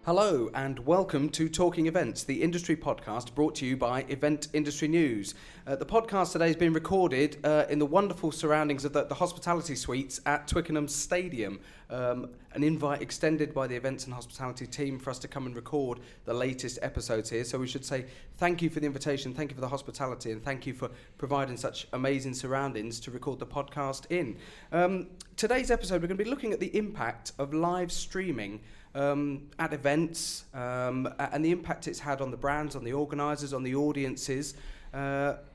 Hello and welcome to Talking Events, the industry podcast brought to you by Event Industry News. The podcast today has been recorded in the wonderful surroundings of the hospitality suites at Twickenham Stadium. An invite extended by the events and hospitality team for us to come and record the latest episodes here. So we should say thank you for the invitation, thank you for the hospitality, and thank you for providing such amazing surroundings to record the podcast in. Today's episode, we're going to be looking at the impact of live streaming at events and the impact it's had on the brands, on the organisers, on the audiences.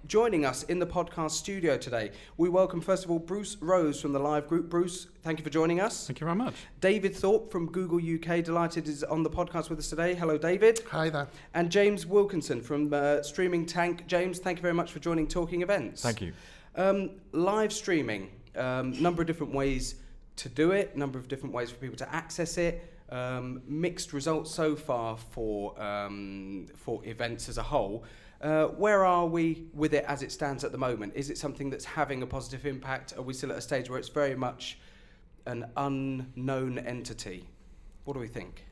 Joining us in the podcast studio today, we welcome first of all Bruce Rose from the Live Group. Bruce, thank you for joining us. Thank you very much. David Thorpe from Google UK, delighted is on the podcast with us today. Hello, David. Hi there. And James Wilkinson from Streaming Tank. James, thank you very much for joining Talking Events. Thank you. Live streaming, number of different ways to do it, number of different ways for people to access it. Mixed results so far for events as a whole. Where are we with it as it stands at the moment? Is it something that's having a positive impact? Are we still at a stage where it's very much an unknown entity? What do we think?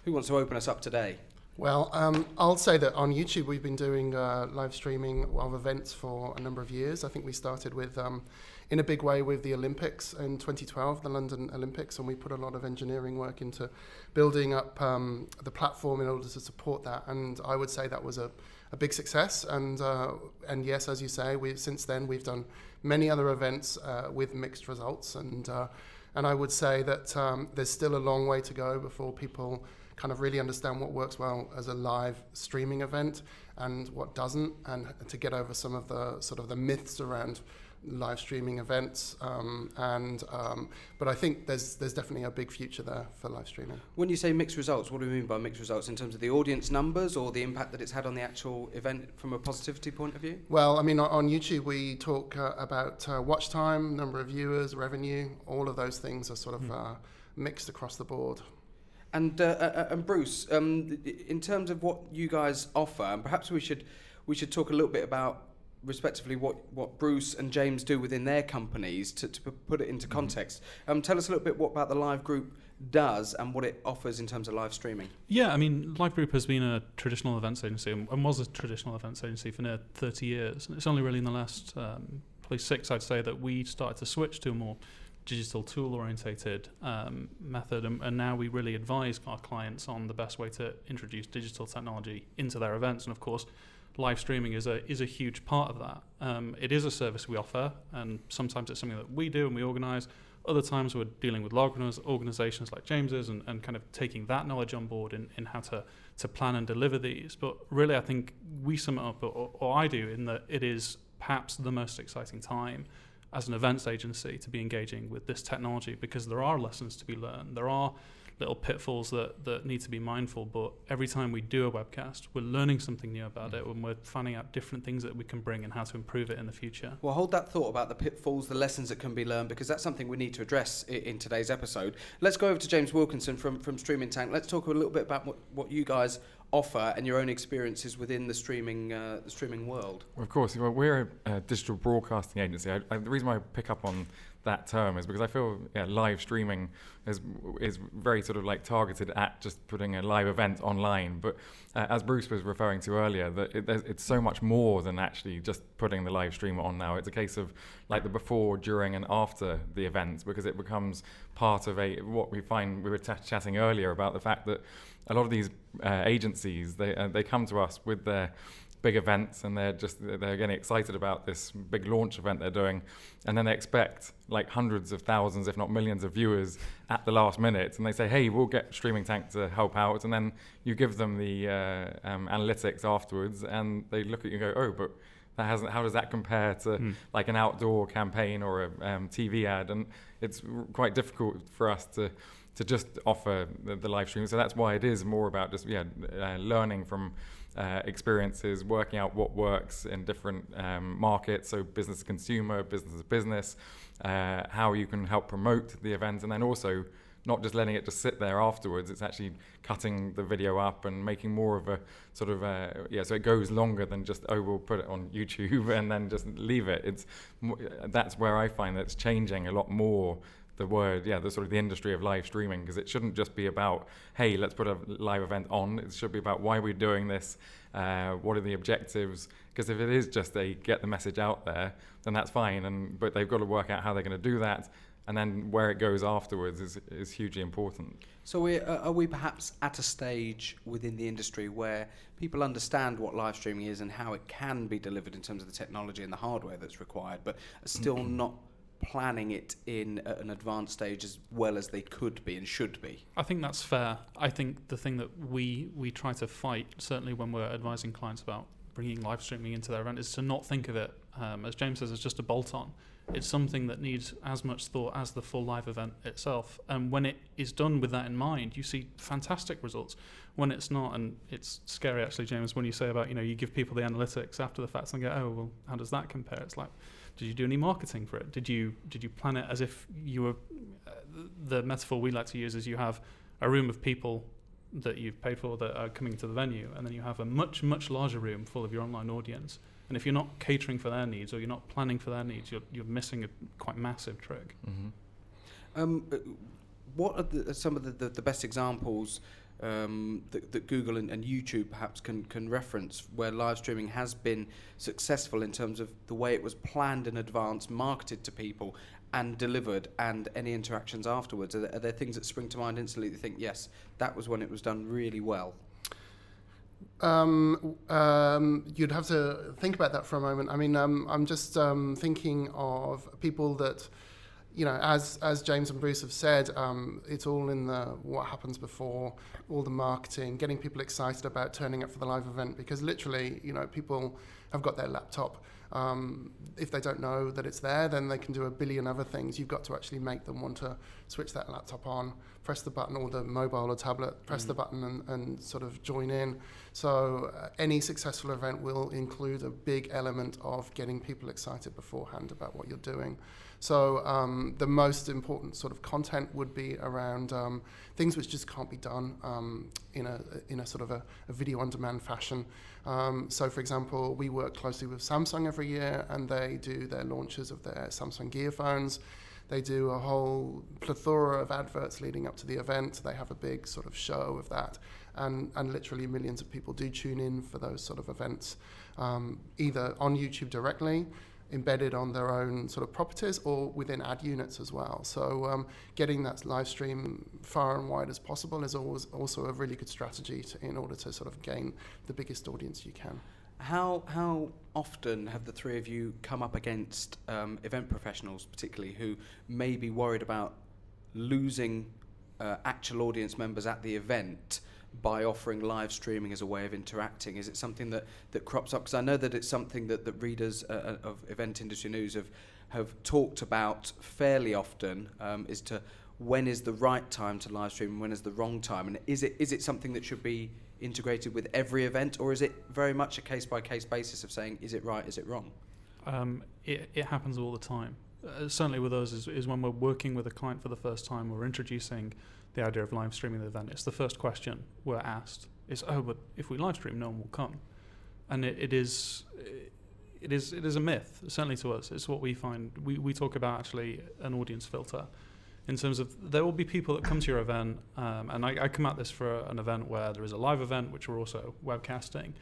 Who wants to open us up today? Well, I'll say that on YouTube we've been doing live streaming of events for a number of years. I think we started with, in a big way, with the Olympics in 2012, the London Olympics, and we put a lot of engineering work into building up the platform in order to support that. And I would say that was a big success. And yes, as you say, since then we've done many other events with mixed results. And I would say that there's still a long way to go before people kind of really understand what works well as a live streaming event and what doesn't, and to get over some of the sort of the myths around live streaming events. But I think there's definitely a big future there for live streaming. When you say mixed results, what do you mean by mixed results? In terms of the audience numbers or the impact that it's had on the actual event from a positivity point of view? Well, I mean, on YouTube we talk about watch time, number of viewers, revenue. All of those things are sort of mixed across the board. And Bruce, in terms of what you guys offer, and perhaps we should talk a little bit about, respectively, what Bruce and James do within their companies to put it into context. Tell us a little bit what about the Live Group does and what it offers in terms of live streaming. Yeah, I mean, Live Group has been a traditional events agency and was a traditional events agency for near 30 years. And it's only really in the last probably 6, I'd say, that we started to switch to a more digital tool-orientated method, and now we really advise our clients on the best way to introduce digital technology into their events. And of course, live streaming is a huge part of that. It is a service we offer, and sometimes it's something that we do and we organise. Other times we're dealing with organisations like James's and kind of taking that knowledge on board in how to plan and deliver these. But really, I think we sum it up, or I do, in that it is perhaps the most exciting time as an events agency to be engaging with this technology, because there are lessons to be learned. There are little pitfalls that need to be mindful, but every time we do a webcast, we're learning something new about it, and we're finding out different things that we can bring and how to improve it in the future. Well, hold that thought about the pitfalls, the lessons that can be learned, because that's something we need to address in today's episode. Let's go over to James Wilkinson from Streaming Tank. Let's talk a little bit about what you guys offer and your own experiences within the streaming world. Well, of course, we're a digital broadcasting agency. The reason why I pick up on that term is because I feel live streaming is very sort of like targeted at just putting a live event online. But as Bruce was referring to earlier, that it's so much more than actually just putting the live stream on now. It's a case of like the before, during, and after the event, because it becomes part of what we find. We were chatting earlier about the fact that a lot of these agencies, they come to us with their big events, and they're getting excited about this big launch event they're doing, and then they expect like hundreds of thousands, if not millions, of viewers at the last minute, and they say, hey, we'll get Streaming Tank to help out, and then you give them the analytics afterwards, and they look at you and go, oh, but how does that compare to like an outdoor campaign or a TV ad? And it's quite difficult for us to just offer the live stream. So that's why it is more about just learning from experiences, working out what works in different markets, so business to consumer, business to business, how you can help promote the event, and then also not just letting it just sit there afterwards. It's actually cutting the video up and making more of a sort of so it goes longer than just, oh, we'll put it on YouTube and then just leave it. That's where I find that it's changing a lot more the industry of live streaming, because it shouldn't just be about, hey, let's put a live event on. It should be about why we're doing this, what are the objectives, because if it is just a get the message out there, then that's fine, but they've got to work out how they're going to do that, and then where it goes afterwards is hugely important. So are we perhaps at a stage within the industry where people understand what live streaming is and how it can be delivered in terms of the technology and the hardware that's required, but are still not planning it in at an advanced stage as well as they could be and should be? I think that's fair. I think the thing that we try to fight, certainly when we're advising clients about bringing live streaming into their event, is to not think of it, as James says, as just a bolt-on. It's something that needs as much thought as the full live event itself. And when it is done with that in mind, you see fantastic results. When it's not, and it's scary actually, James, when you say about, you give people the analytics after the fact and go, oh, well, how does that compare? It's like, did you do any marketing for it? Did you plan it as if you were, the metaphor we like to use is you have a room of people that you've paid for that are coming to the venue, and then you have a much, much larger room full of your online audience. And if you're not catering for their needs or you're not planning for their needs, you're missing a quite massive trick. Mm-hmm. What are some of the best examples that Google and YouTube perhaps can reference where live streaming has been successful in terms of the way it was planned in advance, marketed to people, and delivered, and any interactions afterwards? Are there things that spring to mind instantly that you think, yes, that was when it was done really well? You'd have to think about that for a moment. I mean, I'm just thinking of people that, as James and Bruce have said, it's all in the what happens before, all the marketing, getting people excited about turning up for the live event, because literally, people have got their laptop. If they don't know that it's there, then they can do a billion other things. You've got to actually make them want to switch that laptop on, press the button, or the mobile or tablet, press the button and sort of join in. So any successful event will include a big element of getting people excited beforehand about what you're doing. So the most important sort of content would be around things which just can't be done in a sort of a video on demand fashion. So for example, we work closely with Samsung every year, and they do their launches of their Samsung Gear phones. They do a whole plethora of adverts leading up to the event. They have a big sort of show of that, and literally millions of people do tune in for those sort of events, either on YouTube directly, embedded on their own sort of properties, or within ad units as well. So getting that live stream far and wide as possible is always also a really good strategy in order to sort of gain the biggest audience you can. How often have the three of you come up against event professionals, particularly, who may be worried about losing actual audience members at the event by offering live streaming as a way of interacting? Is it something that crops up? Because I know that it's something that readers of Event Industry News have talked about fairly often, is to when is the right time to live stream and when is the wrong time? And is it something that should be integrated with every event, or is it very much a case-by-case basis of saying, is it right, is it wrong? It happens all the time. Certainly with us is when we're working with a client for the first time, we're introducing the idea of live streaming the event. It's the first question we're asked is, but if we live stream, no one will come. And it is a myth, certainly to us. It's what we find. We talk about actually an audience filter, in terms of there will be people that come to your event, and I come at this for an event where there is a live event, which we're also webcasting,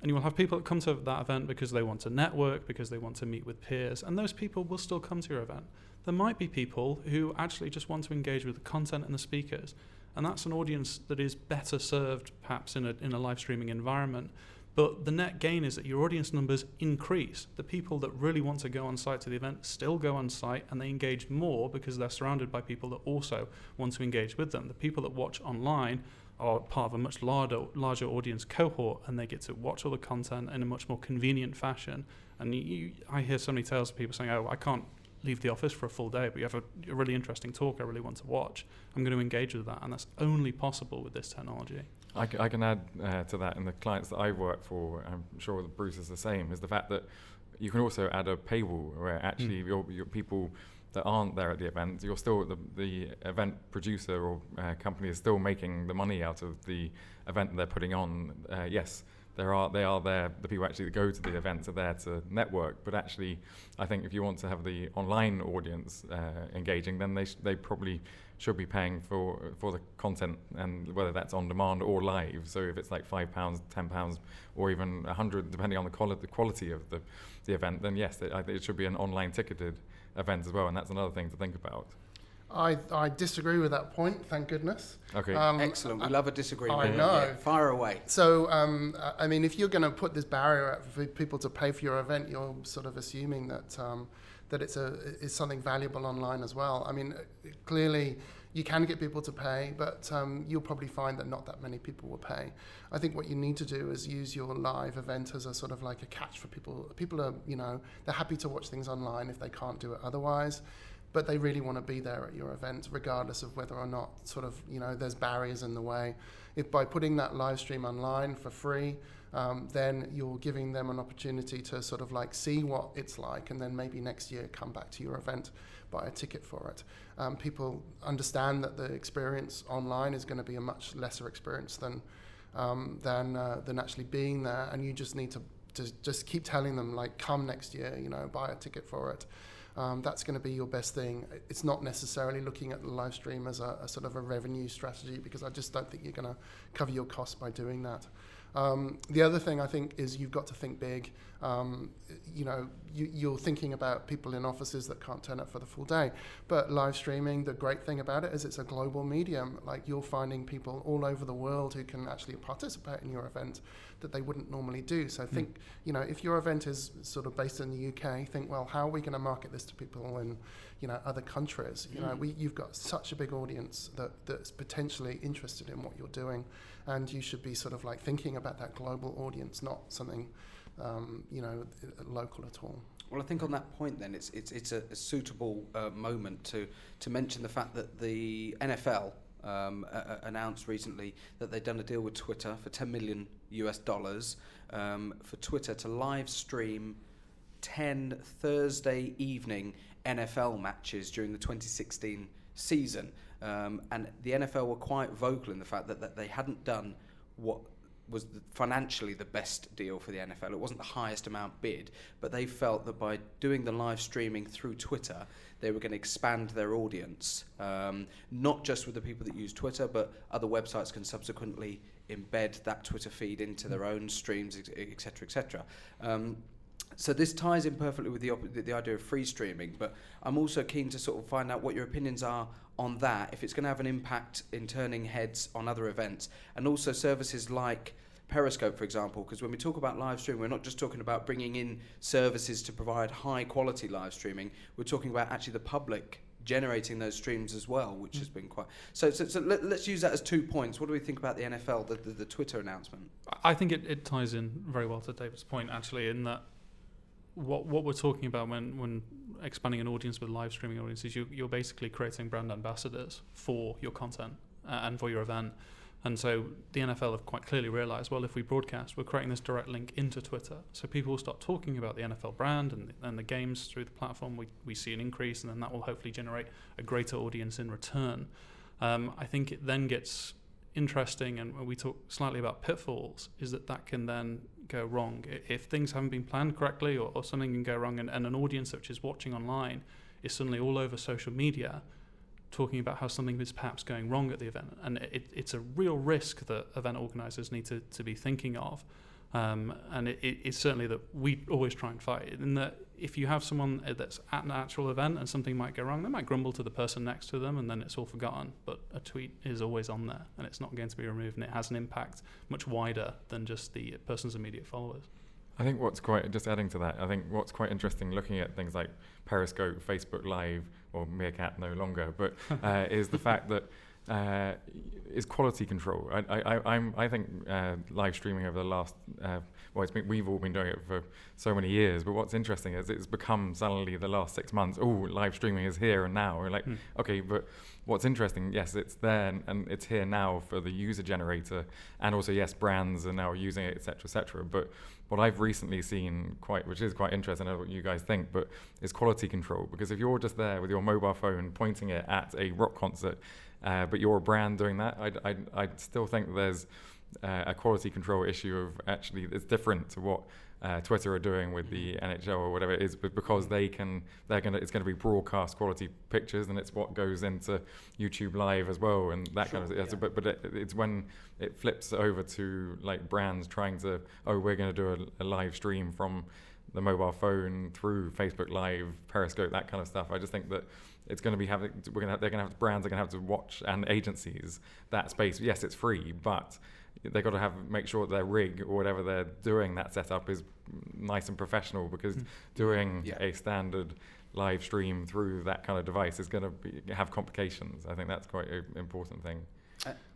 and you will have people that come to that event because they want to network, because they want to meet with peers, and those people will still come to your event. There might be people who actually just want to engage with the content and the speakers, and that's an audience that is better served perhaps in a live streaming environment. But the net gain is that your audience numbers increase. The people that really want to go on site to the event still go on site, and they engage more because they're surrounded by people that also want to engage with them. The people that watch online are part of a much larger audience cohort, and they get to watch all the content in a much more convenient fashion. And I hear so many tales of people saying, I can't leave the office for a full day, but you have a really interesting talk I really want to watch. I'm going to engage with that, and that's only possible with this technology. I can add to that, and the clients that I work for, I'm sure that Bruce is the same, is the fact that you can also add a paywall where actually your people that aren't there at the event, you're still the event producer or company is still making the money out of the event they're putting on. Yes, they are there. The people actually that go to the events are there to network. But actually, I think if you want to have the online audience engaging, then they probably should be paying for the content, and whether that's on demand or live. So if it's like £5, £10, or even 100, depending on the quality of the event, then yes, it should be an online ticketed event as well, and that's another thing to think about. I disagree with that point, thank goodness. Okay. Excellent. We love a disagreement. I know. Yeah, fire away. So, I mean, if you're going to put this barrier up for people to pay for your event, you're sort of assuming that that it's something valuable online as well. I mean, clearly you can get people to pay, but you'll probably find that not that many people will pay. I think what you need to do is use your live event as a sort of like a catch for people. People are, they're happy to watch things online if they can't do it otherwise, but they really want to be there at your event, regardless of whether or not sort of, there's barriers in the way. If by putting that live stream online for free, then you're giving them an opportunity to sort of like see what it's like, and then maybe next year come back to your event, buy a ticket for it. People understand that the experience online is going to be a much lesser experience than actually being there, and you just need to just keep telling them, like, come next year, buy a ticket for it. That's going to be your best thing. It's not necessarily looking at the live stream as a sort of a revenue strategy, because I just don't think you're going to cover your costs by doing that. The other thing I think is you've got to think big. You're thinking about people in offices that can't turn up for the full day. But live streaming, the great thing about it is it's a global medium. Like, you're finding people all over the world who can actually participate in your event that they wouldn't normally do. So think, if your event is sort of based in the UK, think, well, how are we going to market this to people in, other countries? You've got such a big audience that's potentially interested in what you're doing, and you should be sort of like thinking about that global audience, not something, local at all. Well, I think on that point, then it's a suitable moment to mention the fact that the NFL announced recently that they'd done a deal with Twitter for $10 million for Twitter to live stream 10 Thursday evening NFL matches during the 2016 season. And the NFL were quite vocal in the fact that they hadn't done what was financially the best deal for the NFL. It wasn't the highest amount bid, but they felt that by doing the live streaming through Twitter, they were going to expand their audience, not just with the people that use Twitter, but other websites can subsequently embed that Twitter feed into their own streams, et cetera, et cetera. So this ties in perfectly with the idea of free streaming, but I'm also keen to sort of find out what your opinions are on that, if it's going to have an impact in turning heads on other events, and also services like Periscope, for example, because when we talk about live streaming, we're not just talking about bringing in services to provide high quality live streaming, we're talking about actually the public generating those streams as well, which has been quite... So let's use that as 2 points. What do we think about the NFL, the Twitter announcement? I think it ties in very well to David's point, actually, in that what we're talking about when expanding an audience with live streaming audiences, you're basically creating brand ambassadors for your content and for your event. And so the NFL have quite clearly realised, well, if we broadcast, we're creating this direct link into Twitter. So people will start talking about the NFL brand and the games through the platform. We see an increase, and then that will hopefully generate a greater audience in return. I think it then gets interesting, and when we talk slightly about pitfalls, is that can then go wrong. If things haven't been planned correctly, or something can go wrong, and an audience which is watching online is suddenly all over social media talking about how something is perhaps going wrong at the event. And it's a real risk that event organisers need to be thinking of. And it's certainly that we always try and fight. In that if you have someone that's at an actual event and something might go wrong, they might grumble to the person next to them and then it's all forgotten. But a tweet is always on there and it's not going to be removed, and it has an impact much wider than just the person's immediate followers. I think just adding to that, I think what's quite interesting looking at things like Periscope, Facebook Live, or Meerkat no longer, but is the fact that is quality control. I think live streaming over the last, we've all been doing it for so many years, but what's interesting is it's become suddenly the last 6 months, live streaming is here and now. We're like, okay, but what's interesting, yes, it's there and it's here now for the user generator, and also, yes, brands are now using it, et cetera, but what I've recently seen, which is quite interesting, I don't know what you guys think, but is quality control. Because if you're just there with your mobile phone pointing it at a rock concert, but you're a brand doing that, I still think there's a quality control issue of actually it's different to what Twitter are doing with the NHL or whatever it is, but because it's going to be broadcast quality pictures, and it's what goes into YouTube Live as well, and that kind of thing. Yeah. But it's when it flips over to like brands trying to, we're going to do a live stream from the mobile phone through Facebook Live, Periscope, that kind of stuff. I just think that it's going to be brands are going to have to watch, and agencies, that space. Yes, it's free, but they've got to make sure that their rig or whatever they're doing, that setup is nice and professional, because doing a standard live stream through that kind of device is going to have complications. I think that's quite an important thing.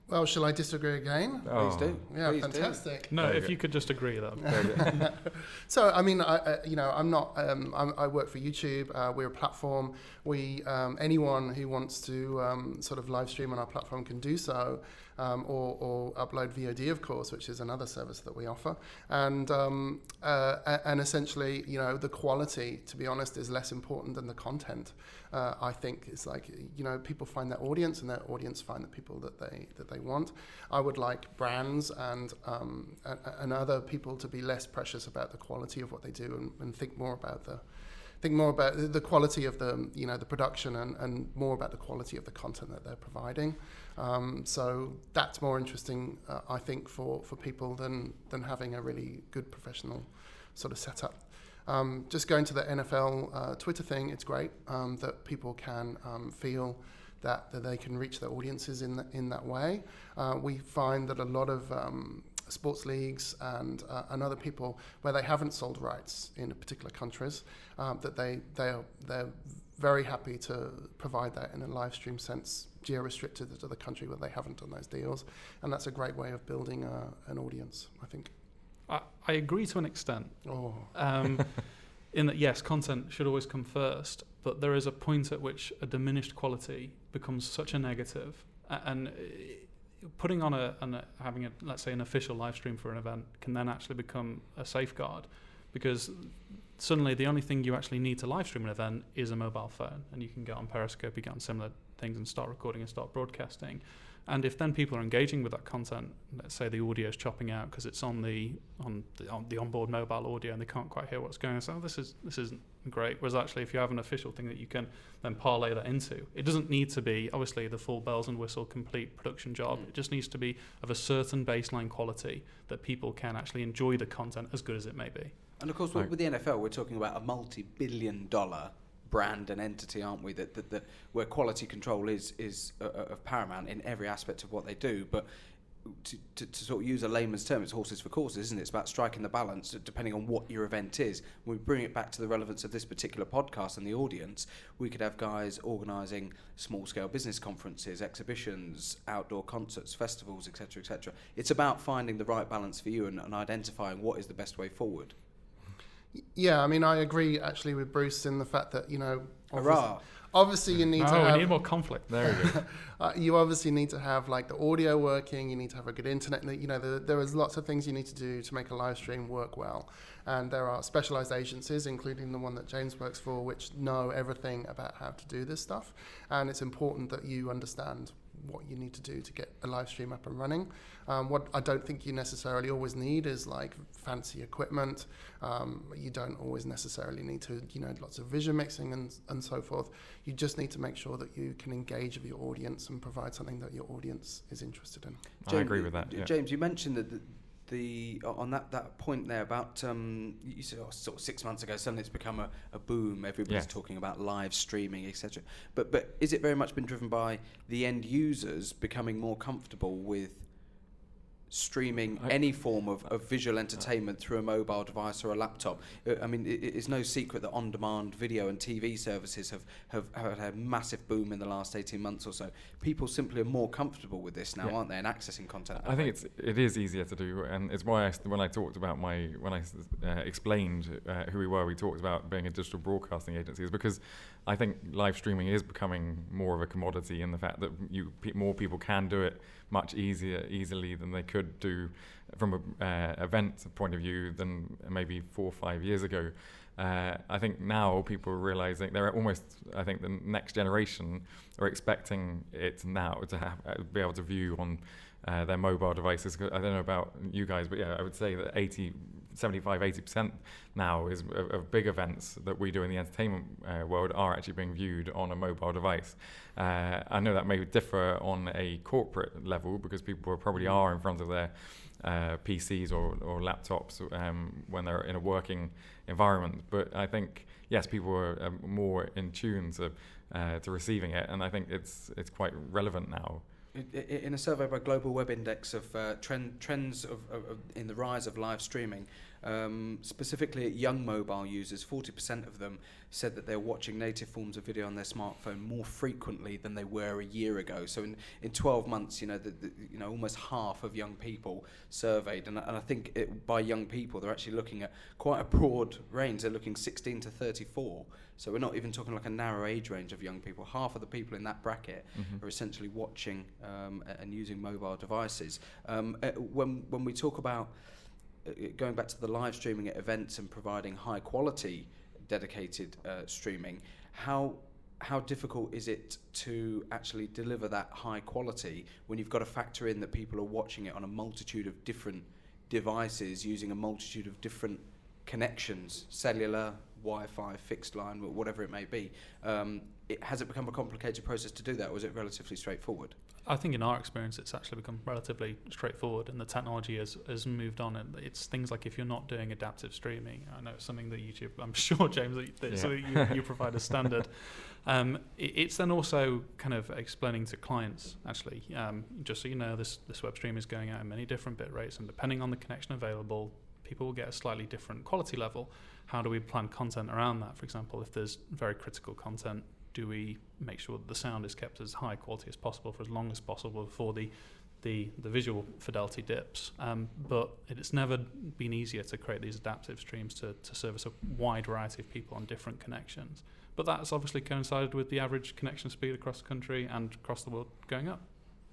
Well, shall I disagree again? Please do. Yeah, Please fantastic. No, if you could just agree, that. So, I mean, I'm not. I work for YouTube. We're a platform. Anyone who wants to sort of live stream on our platform can do so, or upload VOD, of course, which is another service that we offer. And essentially, the quality, to be honest, is less important than the content. I think it's like, people find their audience, and their audience find the people that they want. I would like brands and other people to be less precious about the quality of what they do, and think more about the quality of the production, and more about the quality of the content that they're providing. So that's more interesting, I think, for people than having a really good professional sort of setup. Just going to the NFL Twitter thing, it's great that people can feel that they can reach their audiences in that way. We find that a lot of sports leagues and other people, where they haven't sold rights in particular countries, that they're very happy to provide that in a live stream sense, geo-restricted to the country where they haven't done those deals, and that's a great way of building an audience, I think. I agree to an extent. In that, yes, content should always come first, but there is a point at which a diminished quality becomes such a negative, and putting on having let's say an official live stream for an event can then actually become a safeguard, because suddenly the only thing you actually need to live stream an event is a mobile phone, and you can get on Periscope, you get on similar things and start recording and start broadcasting. And if then people are engaging with that content, let's say the audio is chopping out because it's on the onboard mobile audio and they can't quite hear what's going on, so this isn't great. Whereas actually, if you have an official thing that you can then parlay that into, it doesn't need to be obviously the full bells and whistle complete production job. It just needs to be of a certain baseline quality that people can actually enjoy the content as good as it may be. And of course, with the NFL, we're talking about a multi-billion-dollar brand and entity, aren't we? That where quality control is of paramount in every aspect of what they do. But to sort of use a layman's term, it's horses for courses, isn't it? It's about striking the balance depending on what your event is. When we bring it back to the relevance of this particular podcast and the audience, we could have guys organising small-scale business conferences, exhibitions, outdoor concerts, festivals, etc., etc. It's about finding the right balance for you and identifying what is the best way forward. Yeah, I mean, I agree actually with Bruce in the fact that, obviously you need to have... we need more conflict. There we go. You obviously need to have like the audio working, you need to have a good internet, there is lots of things you need to do to make a live stream work well. And there are specialized agencies, including the one that James works for, which know everything about how to do this stuff. And it's important that you understand what you need to do to get a live stream up and running. What I don't think you necessarily always need is like fancy equipment. You don't always necessarily need to, lots of vision mixing and so forth. You just need to make sure that you can engage with your audience and provide something that your audience is interested in. I agree with that. Yeah. James, you mentioned that on that point there about you said sort of 6 months ago suddenly it's become a boom. Everybody's talking about live streaming, etc. But is it very much been driven by the end users becoming more comfortable with streaming any form of visual entertainment through a mobile device or a laptop? I mean, it's no secret that on-demand video and TV services have had a massive boom in the last 18 months or so. People simply are more comfortable with this now, aren't they, and accessing content? I think it is easier to do, and it's why when I talked about when I explained who we were, we talked about being a digital broadcasting agency, is because I think live streaming is becoming more of a commodity in the fact that more people can do it much easily than they could do from an event point of view than maybe 4 or 5 years ago. I think now people are realizing I think the next generation are expecting it now to be able to view on their mobile devices. I don't know about you guys, but yeah, I would say that 75-80% now is of big events that we do in the entertainment world are actually being viewed on a mobile device. I know that may differ on a corporate level because people probably are in front of their PCs or laptops when they're in a working environment. But I think, yes, people are more in tune to receiving it, and I think it's quite relevant now. In a survey by Global Web Index of trends in the rise of live streaming, specifically at young mobile users, 40% of them said that they're watching native forms of video on their smartphone more frequently than they were a year ago. So in 12 months, almost half of young people surveyed, and I think by young people, they're actually looking at quite a broad range. They're looking 16 to 34. So we're not even talking like a narrow age range of young people. Half of the people in that bracket are essentially watching and using mobile devices. When we talk about going back to the live streaming at events and providing high quality dedicated streaming, how difficult is it to actually deliver that high quality when you've got to factor in that people are watching it on a multitude of different devices using a multitude of different connections, cellular, Wi-Fi, fixed line, whatever it may be? Has it become a complicated process to do that, or is it relatively straightforward? I think in our experience it's actually become relatively straightforward, and the technology has moved on, and it's things like if you're not doing adaptive streaming, I know it's something that YouTube, I'm sure, James, you provide a standard. It's then also kind of explaining to clients, actually, just so you know, this web stream is going out in many different bit rates, and depending on the connection available, people will get a slightly different quality level. How do we plan content around that? For example, if there's very critical content, do we make sure that the sound is kept as high quality as possible for as long as possible before the visual fidelity dips? But it's never been easier to create these adaptive streams to service a wide variety of people on different connections. But that's obviously coincided with the average connection speed across the country and across the world going up.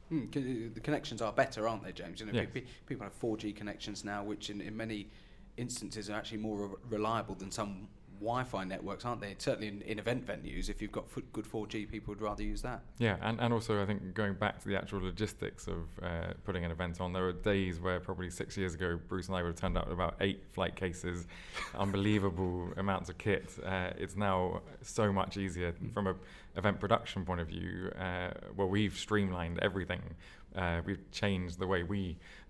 The connections are better, aren't they, James? Yes. People have 4G connections now, which in many instances are actually more reliable than some Wi-Fi networks, aren't they? Certainly in event venues, if you've got good 4G, people would rather use that. Yeah, and also I think going back to the actual logistics of putting an event on, there were days where probably 6 years ago, Bruce and I would have turned out with about 8 flight cases, unbelievable amounts of kit. It's now so much easier from an event production point of view. We've streamlined everything. We've changed the way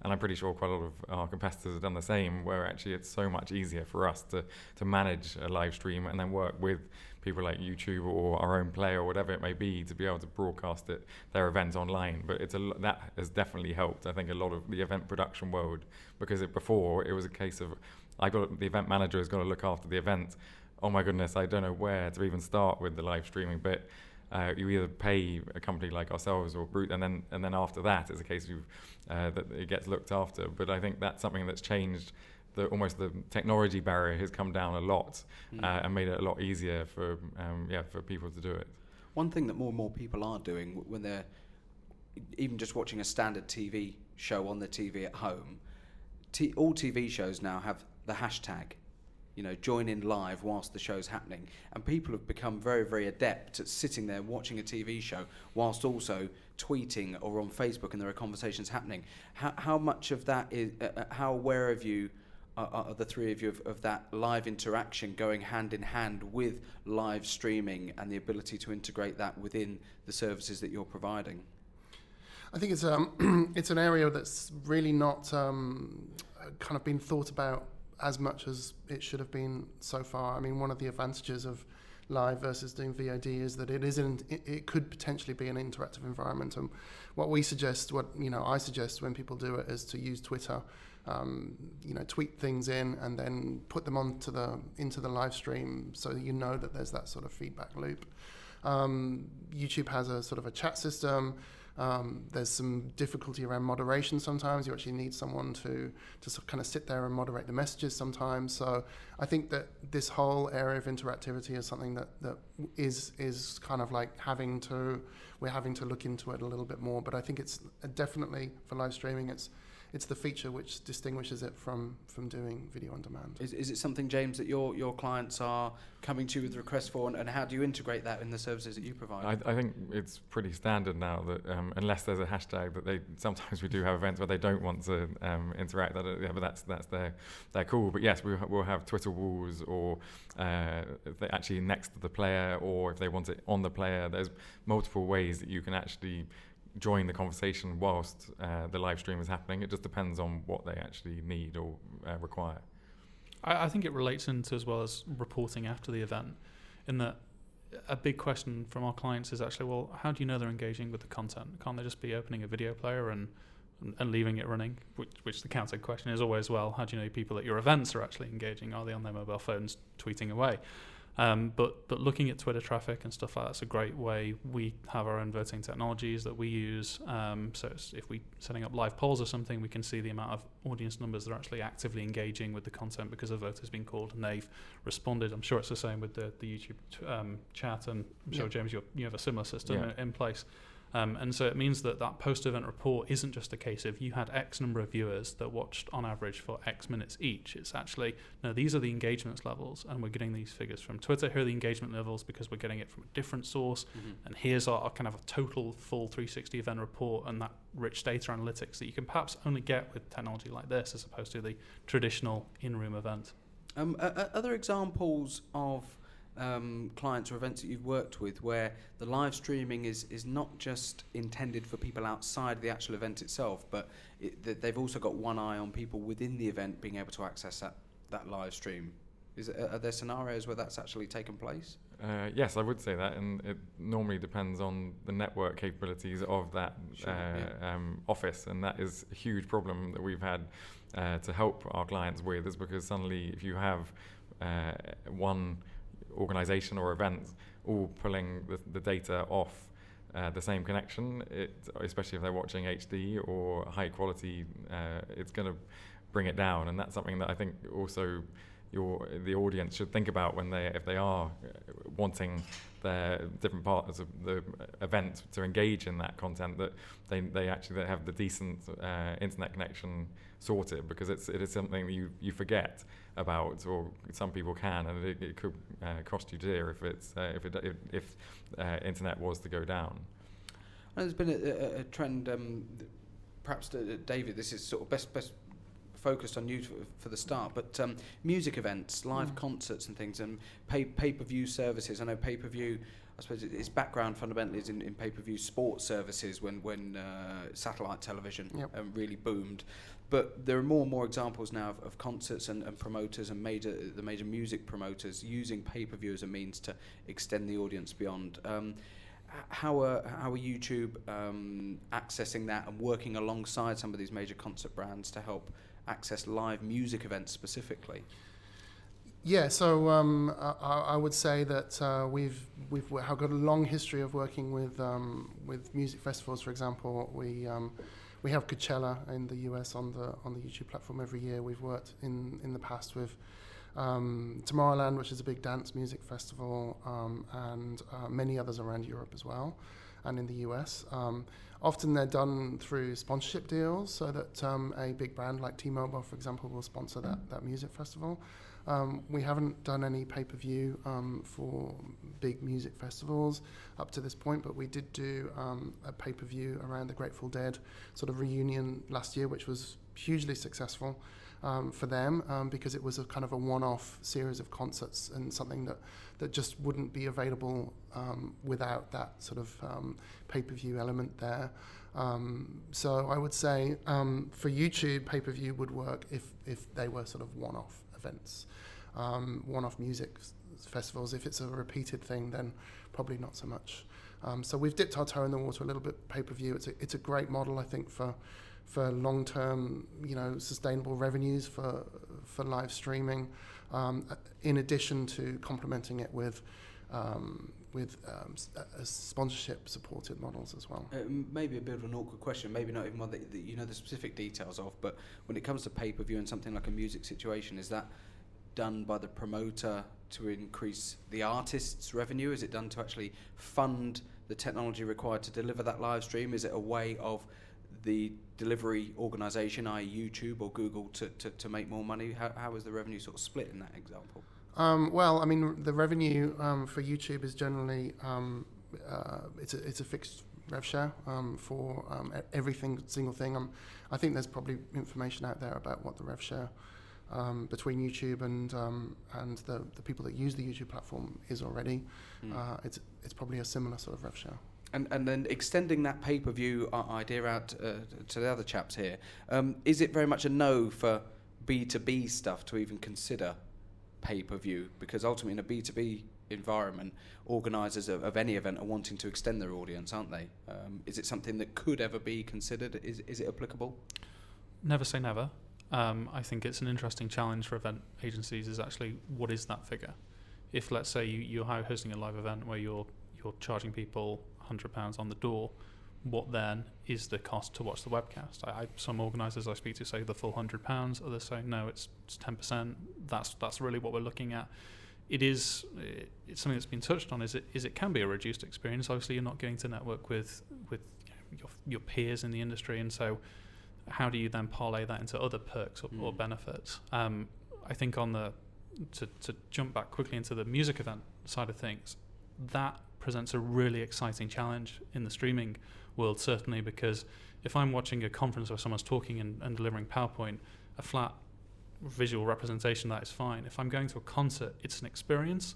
and I'm pretty sure quite a lot of our competitors have done the same, where actually it's so much easier for us to manage a live stream and then work with people like YouTube or our own player or whatever it may be to be able to broadcast their event online. But that has definitely helped, I think, a lot of the event production world, because before it was a case of the event manager has got to look after the event. Oh my goodness, I don't know where to even start with the live streaming bit. You either pay a company like ourselves or Brute, and then after that it's a case of that it gets looked after. But I think that's something that's changed. Almost the technology barrier has come down a lot and made it a lot easier for people to do it. One thing that more and more people are doing when they're even just watching a standard TV show on the TV at home, all TV shows now have the hashtag. Join in live whilst the show's happening. And people have become very, very adept at sitting there watching a TV show whilst also tweeting or on Facebook, and there are conversations happening. How much of that is, how aware of you are the three of you of that live interaction going hand in hand with live streaming and the ability to integrate that within the services that you're providing? I think it's it's an area that's really not kind of been thought about as much as it should have been so far. I mean, one of the advantages of live versus doing VOD is that it could potentially be an interactive environment. And what I suggest when people do it is to use Twitter, tweet things in and then put them into the live stream so that you know that there's that sort of feedback loop. YouTube has a sort of a chat system. There's some difficulty around moderation sometimes. You actually need someone to kind of sit there and moderate the messages sometimes. So I think that this whole area of interactivity is something that is kind of like we're having to look into it a little bit more. But I think it's definitely, for live streaming, it's the feature which distinguishes it from doing video on demand. Is it something, James, that your clients are coming to you with requests for, and how do you integrate that in the services that you provide? I think it's pretty standard now that unless there's a hashtag that sometimes we do have events where they don't want to interact. But that's their call. But yes, we'll have Twitter walls, or if they're actually next to the player, or if they want it on the player. There's multiple ways that you can actually join the conversation whilst the live stream is happening. It just depends on what they actually need or require. I think it relates into as well as reporting after the event, in that a big question from our clients is actually, well, how do you know they're engaging with the content? Can't they just be opening a video player and leaving it running? Which the counter question is always, well, how do you know people at your events are actually engaging? Are they on their mobile phones tweeting away? But looking at Twitter traffic and stuff like that's a great way. We have our own voting technologies that we use. So if we're setting up live polls or something, we can see the amount of audience numbers that are actually actively engaging with the content because a vote has been called and they've responded. I'm sure it's the same with the YouTube chat, and I'm sure, James, you have a similar system in place. And so it means that post-event report isn't just a case of you had X number of viewers that watched on average for X minutes each. It's actually, no, these are the engagement levels, and we're getting these figures from Twitter. Here are the engagement levels because we're getting it from a different source. And here's our kind of a total full 360 event report and that rich data analytics that you can perhaps only get with technology like this as opposed to the traditional in-room event. Are there examples of clients or events that you've worked with where the live streaming is not just intended for people outside the actual event itself, but they've also got one eye on people within the event being able to access that live stream? Are there scenarios where that's actually taken place? Yes, I would say that, and it normally depends on the network capabilities of that office, and that is a huge problem that we've had to help our clients with, is because suddenly if you have one organisation or event all pulling the data off the same connection, especially if they're watching HD or high quality, it's going to bring it down, and that's something that I think also the audience should think about if they are wanting their different parts of the event to engage in that content, that they actually have the decent internet connection sorted, because it is something that you forget about, or some people can, and it could cost you dear if internet was to go down. There's been a trend, perhaps David, this is sort of best focused on you for the start, but music events, live concerts and things, and pay-per-view services. I know pay-per-view, I suppose its background fundamentally is in pay-per-view sports services when satellite television really boomed. But there are more and more examples now of concerts and promoters and the major music promoters using pay-per-view as a means to extend the audience beyond. How are YouTube accessing that and working alongside some of these major concert brands to help access live music events specifically? Yeah, so I would say that we've got a long history of working with music festivals. For example, we have Coachella in the US on the YouTube platform every year. We've worked in the past with Tomorrowland, which is a big dance music festival, and many others around Europe as well, and in the US. Often they're done through sponsorship deals, so that a big brand like T-Mobile, for example, will sponsor that music festival. We haven't done any pay-per-view for big music festivals up to this point, but we did do a pay-per-view around the Grateful Dead sort of reunion last year, which was hugely successful for them, because it was a kind of a one-off series of concerts and something that just wouldn't be available without that sort of pay-per-view element there. So I would say for YouTube, pay-per-view would work if they were sort of one-off events, one-off music festivals. If it's a repeated thing, then probably not so much. So we've dipped our toe in the water a little bit. Pay-per-view, it's a great model, I think, for long-term, sustainable revenues for live streaming, in addition to complementing it with sponsorship-supported models as well. Maybe a bit of an awkward question, maybe not even one that you know the specific details of, but when it comes to pay-per-view and something like a music situation, is that done by the promoter to increase the artist's revenue? Is it done to actually fund the technology required to deliver that live stream? Is it a way of the delivery organisation, i.e. YouTube or Google, to make more money? How is the revenue sort of split in that example? Well, I mean, the revenue for YouTube is generally it's a fixed rev share for every single thing. I think there's probably information out there about what the rev share between YouTube and the people that use the YouTube platform is already. It's probably a similar sort of rev share. And then extending that pay-per-view idea out to the other chaps here, is it very much a no for B2B stuff to even consider pay-per-view? Because ultimately in a B2B environment, organisers of any event are wanting to extend their audience, aren't they? Is it something that could ever be considered? Is it applicable? Never say never. I think it's an interesting challenge for event agencies is actually what is that figure? If, let's say, you're hosting a live event where you're charging people £100 on the door, what then is the cost to watch the webcast? Some organisers I speak to say the full £100, others say no, it's 10%. That's really what we're looking at. It's something that's been touched on. Is it can be a reduced experience. Obviously, you're not going to network with your peers in the industry, and so how do you then parlay that into other perks or benefits? I think to jump back quickly into the music event side of things, that presents a really exciting challenge in the streaming world, certainly, because if I'm watching a conference where someone's talking and delivering PowerPoint, a flat visual representation of that is fine. If I'm going to a concert, it's an experience,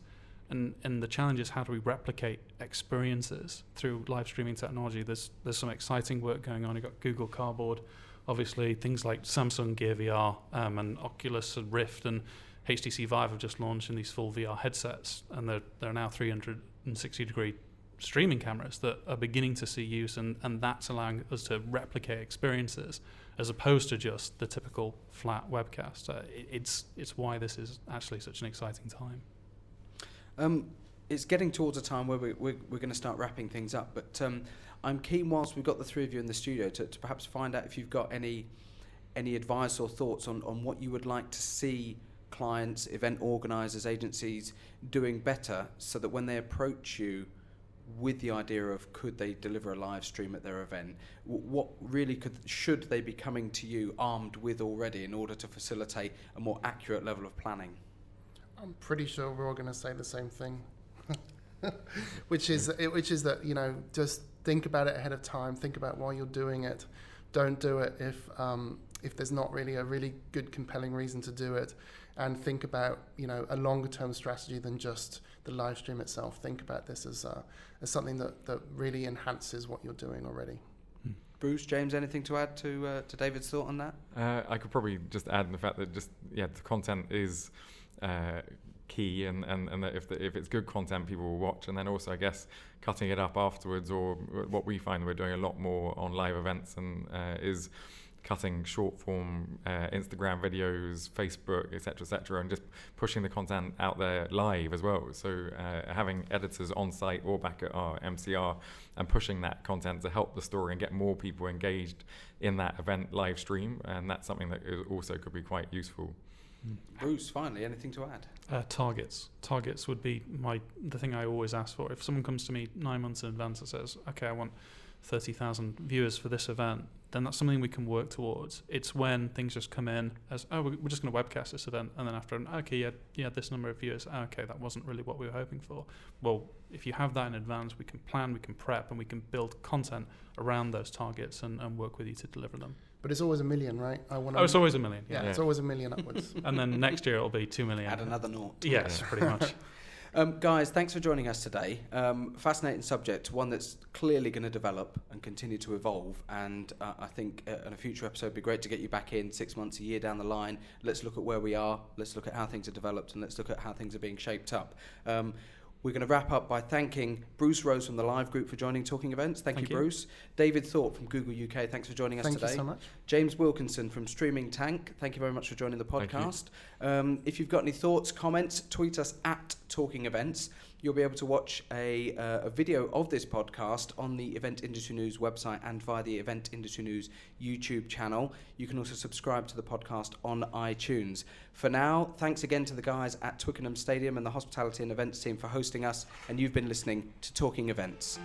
and the challenge is how do we replicate experiences through live streaming technology. There's some exciting work going on. You've got Google Cardboard, obviously things like Samsung Gear VR and Oculus and Rift and HTC Vive have just launched in these full VR headsets, and there are now 360-degree streaming cameras that are beginning to see use, and that's allowing us to replicate experiences as opposed to just the typical flat webcast. It's why this is actually such an exciting time. It's getting towards a time where we're going to start wrapping things up, but I'm keen, whilst we've got the three of you in the studio, to perhaps find out if you've got any advice or thoughts on what you would like to see clients, event organisers, agencies doing better, so that when they approach you with the idea of could they deliver a live stream at their event, what really should they be coming to you armed with already in order to facilitate a more accurate level of planning? I'm pretty sure we're all going to say the same thing, which is that just think about it ahead of time. Think about why you're doing it. Don't do it if there's not really a really good compelling reason to do it, and think about a longer term strategy than just the live stream itself. Think about this as something that really enhances what you're doing already. Bruce, James, anything to add to David's thought on that? I could probably just add the fact that the content is key, and that if it's good content, people will watch, and then also I guess cutting it up afterwards, or what we find we're doing a lot more on live events and is cutting short form Instagram videos, Facebook, etc., and just pushing the content out there live as well. So having editors on site or back at our MCR and pushing that content to help the story and get more people engaged in that event live stream, and that's something that also could be quite useful. Bruce, finally, anything to add? Targets would be the thing I always ask for. If someone comes to me 9 months in advance and says, okay, I want 30,000 viewers for this event, then that's something we can work towards. It's when things just come in as, oh, we're just going to webcast this event, and then after, okay, yeah, this number of viewers, okay, that wasn't really what we were hoping for. Well, if you have that in advance, we can plan, we can prep, and we can build content around those targets and work with you to deliver them. But it's always a million, right? It's always a million. Yeah, it's always a million upwards. And then next year it'll be 2 million. Add another naught. Yes, pretty much. Guys, thanks for joining us today. Fascinating subject, one that's clearly going to develop and continue to evolve. And I think in a future episode, it'd be great to get you back in 6 months, a year down the line. Let's look at where we are. Let's look at how things are developed, and let's look at how things are being shaped up. We're going to wrap up by thanking Bruce Rose from the Live Group for joining Talking Events. Thank you, Bruce. David Thorpe from Google UK, thanks for joining us today. Thank you so much. James Wilkinson from Streaming Tank, thank you very much for joining the podcast. If you've got any thoughts, comments, tweet us at Talking Events. You'll be able to watch a video of this podcast on the Event Industry News website and via the Event Industry News YouTube channel. You can also subscribe to the podcast on iTunes. For now, thanks again to the guys at Twickenham Stadium and the Hospitality and Events team for hosting us, and you've been listening to Talking Events.